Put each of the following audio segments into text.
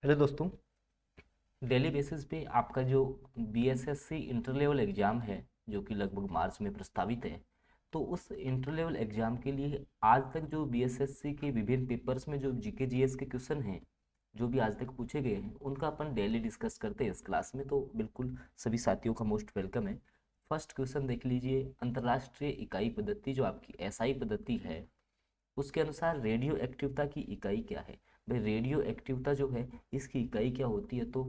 Hello दोस्तों। Daily basis पे आपका जो बीएसएससी इंटर लेवल एग्ज़ाम है जो कि लगभग मार्च में प्रस्तावित है, तो उस इंटर लेवल एग्ज़ाम के लिए आज तक जो बीएसएससी के विभिन्न पेपर्स में जो जीके जीएस के क्वेश्चन हैं जो भी आज तक पूछे गए हैं उनका अपन डेली डिस्कस करते हैं इस क्लास में। तो बिल्कुल सभी साथियों का मोस्ट वेलकम है। फर्स्ट क्वेश्चन देख लीजिए। अंतर्राष्ट्रीय इकाई पद्धति जो आपकी एसआई पद्धति है उसके अनुसार रेडियो एक्टिवता की इकाई क्या है। भाई रेडियो एक्टिवता जो है इसकी इकाई क्या होती है, तो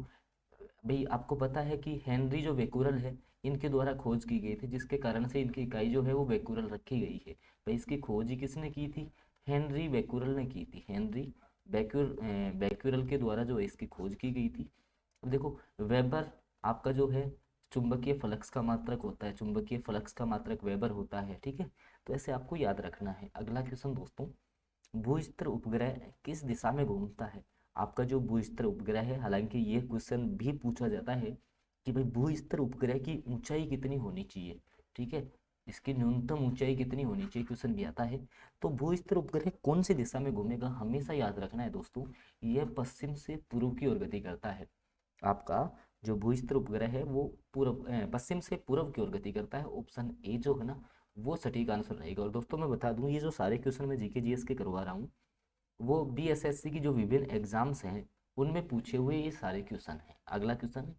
भाई आपको पता है कि हेनरी जो बेकुरल है इनके द्वारा खोज की गई थी, जिसके कारण से इनकी इकाई जो है वो बेकुरल रखी गई है। भाई इसकी खोज ही किसने की थी? हेनरी बेकुरल ने की थी। हेनरी बेक्यूरल के द्वारा जो है इसकी खोज की गई थी। अब देखो, वेबर आपका जो है चुंबकीय फ्लक्स का मात्रक होता है, चुंबकीय फ्लक्स का मात्रक वेबर होता है, ठीक है। तो ऐसे आपको याद रखना है। अगला क्वेश्चन दोस्तों, भूस्तर उपग्रह किस दिशा में घूमता है? आपका जो भूस्तर उपग्रह है, हालांकि ये क्वेश्चन भी पूछा जाता है कि भाई भूस्तर उपग्रह की ऊंचाई कितनी होनी चाहिए, ठीक है, इसकी न्यूनतम ऊंचाई कितनी होनी चाहिए, क्वेश्चन भी आता है। तो भूस्तर उपग्रह कौन सी दिशा में घूमेगा, हमेशा याद रखना है दोस्तों, यह पश्चिम से पूर्व की ओर गति करता है। आपका जो भूस्तर उपग्रह है वो पश्चिम से पूर्व की ओर गति करता है। ऑप्शन ए जो है ना वो सटीक आंसर रहेगा। और दोस्तों मैं बता दूं, ये जो सारे क्वेश्चन मैं जीके जीएस के करवा रहा हूँ वो बीएसएससी की जो विभिन्न एग्जाम्स हैं उनमें पूछे हुए ये सारे क्वेश्चन हैं। अगला क्वेश्चन,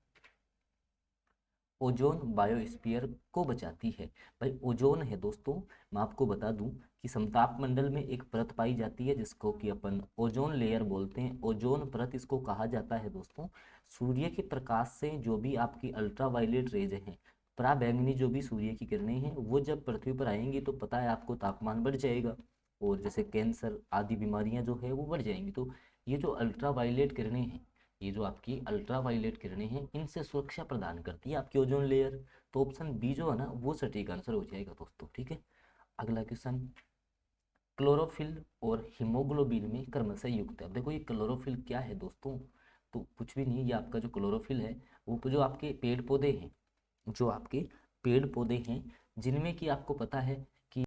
ओजोन बायोस्फीयर को बचाती है। भाई ओजोन है दोस्तों, मैं आपको बता दूं कि समताप मंडल में एक परत पाई जाती है जिसको कि अपन ओजोन लेयर बोलते हैं। ओजोन परत इसको कहा जाता है दोस्तों। सूर्य के प्रकाश से जो भी आपकी अल्ट्रावायलेट रेज हैं, पराबैंगनी जो भी सूर्य की किरणें हैं, वो जब पृथ्वी पर आएंगी तो पता है आपको तापमान बढ़ जाएगा और जैसे कैंसर आदि बीमारियां जो है वो बढ़ जाएंगी। तो ये जो अल्ट्रावायलेट किरणें हैं, ये जो आपकी अल्ट्रावायलेट किरणें हैं इनसे सुरक्षा प्रदान करती है आपकी ओजोन लेयर। तो ऑप्शन बी जो है ना वो सटीक आंसर हो जाएगा दोस्तों, ठीक है। अगला क्वेश्चन, क्लोरोफिल और हीमोग्लोबिन में क्रमशः युक्त है। अब देखो ये क्लोरोफिल क्या है दोस्तों, तो कुछ भी नहीं, ये आपका जो क्लोरोफिल है वो जो आपके पेड़ पौधे हैं, जो आपके पेड़ पौधे हैं जिनमें कि आपको पता है कि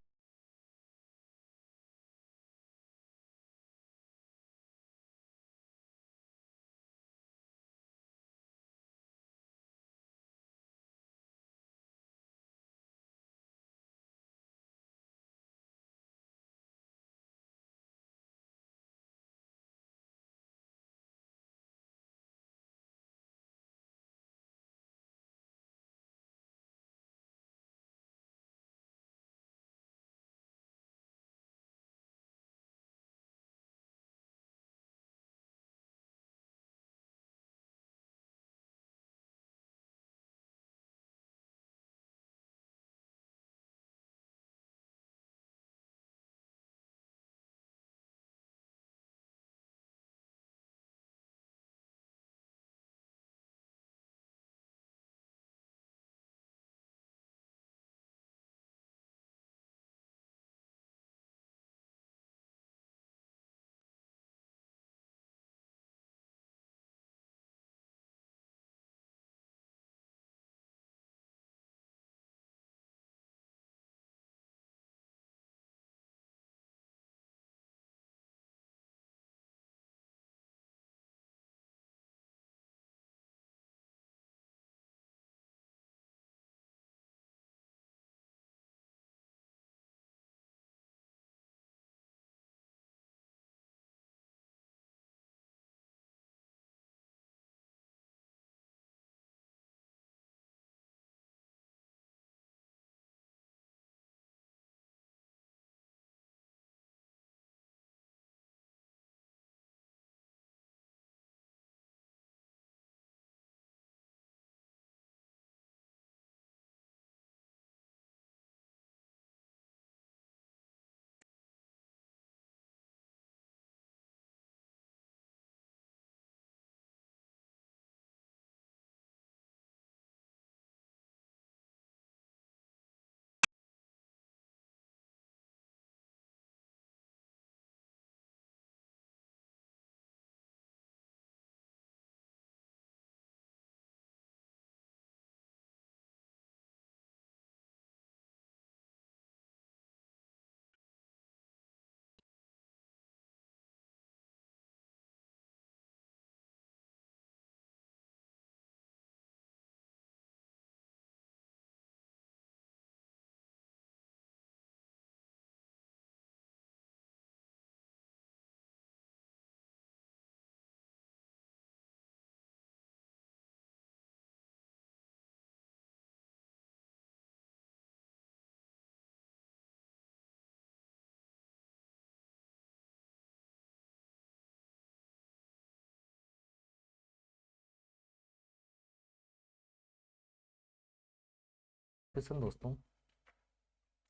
क्वेश्चन दोस्तों,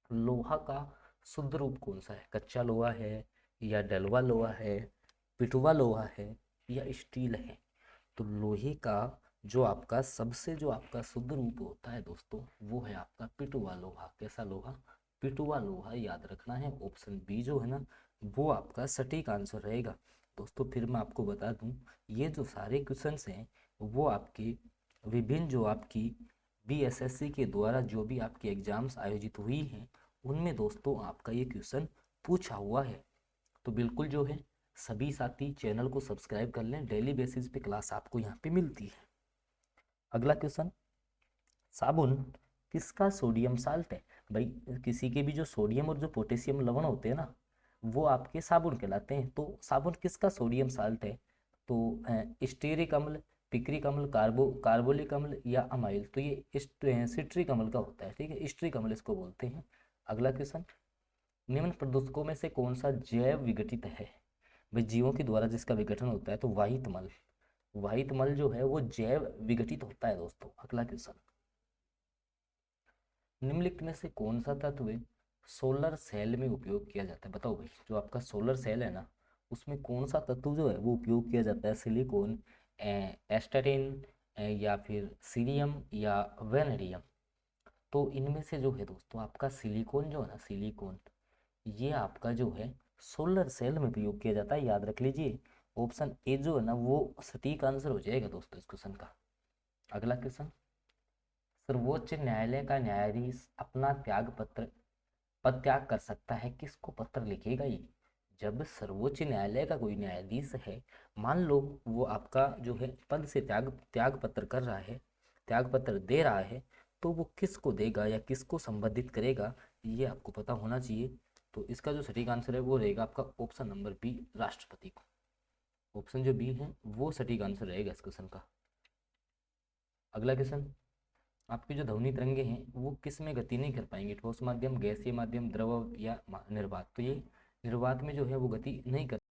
लोहा का शुद्ध रूप कौन सा है? कच्चा लोहा है, या डलवा लोहा है, पिटवा लोहा है, या स्टील है? तो लोहे का जो आपका शुद्ध रूप होता है दोस्तों, वो है आपका पिटुआ लोहा। कैसा लोहा? पिटुआ लोहा, याद रखना है। ऑप्शन बी जो है ना, वो आपका सटीक आंसर रहेगा। दोस्तों फिर मैं आपको बता दूं, ये जो सारे क्वेश्चंस हैं वो आपके विभिन्न जो आपकी बीएसएससी के द्वारा जो भी आपकी एग्जाम्स आयोजित हुई हैं, उनमें दोस्तों आपका ये क्वेश्चन पूछा हुआ है। तो बिल्कुल जो है सभी साथी चैनल को सब्सक्राइब कर लें, डेली बेसिस पे क्लास आपको यहाँ पे मिलती है। अगला क्वेश्चन, साबुन किसका सोडियम साल्ट है? भाई किसी के भी जो सोडियम और जो पोटेशियम लवण होते हैं ना, वो आपके साबुन कहलाते हैं। तो साबुन किसका सोडियम साल्ट है? तो स्टेरिक अम्ल, पिक्रिक अम्ल, कार्बोलिक अम्ल, या अमाइल? तो ये सिट्रिक अम्ल का होता है, ठीक है, स्ट्रिक अम्ल इसको बोलते हैं। अगला क्वेश्चन, निम्न प्रदूषकों में से कौन सा जैव विघटित है? भाई जीवों के द्वारा जिसका विघटन होता है, तो वाहित मल, वाहित मल जो है वो जैव विघटित होता है दोस्तों। अगला क्वेश्चन, निम्नलिखित में से कौन सा तत्व सोलर सेल में उपयोग किया जाता है? बताओ भाई, जो आपका सोलर सेल है ना, उसमें कौन सा तत्व जो है वो उपयोग किया जाता है? सिलिकॉन, एस्टाटिन, या फिर सीरियम, या वेनेडियम? तो इनमें से जो है दोस्तों आपका सिलिकॉन जो है ना, सिलिकॉन, ये आपका जो है सोलर सेल में प्रयोग किया जाता है, याद रख लीजिए। ऑप्शन ए जो है ना वो सटीक आंसर हो जाएगा दोस्तों इस क्वेश्चन का। अगला क्वेश्चन, सर्वोच्च न्यायालय का न्यायाधीश अपना त्याग पत्र पद त्याग कर सकता है? किसको पत्र लिखेगा ये? जब सर्वोच्च न्यायालय का कोई न्यायाधीश है, मान लो वो आपका जो है पद से त्याग त्याग पत्र कर रहा है, त्याग पत्र दे रहा है, तो वो किसको देगा या किसको संबोधित करेगा, ये आपको पता होना चाहिए। तो इसका जो सटीक आंसर है वो रहेगा आपका ऑप्शन नंबर बी, राष्ट्रपति को। ऑप्शन जो बी है वो सटीक आंसर रहेगा इस क्वेश्चन का। अगला क्वेश्चन, आपकी जो ध्वनि तरंगे हैं वो किस में गति नहीं कर पाएंगे? ठोस माध्यम, गैसीय माध्यम, द्रव, या निर्वात? तो ये निर्वात में जो है वो गति नहीं कर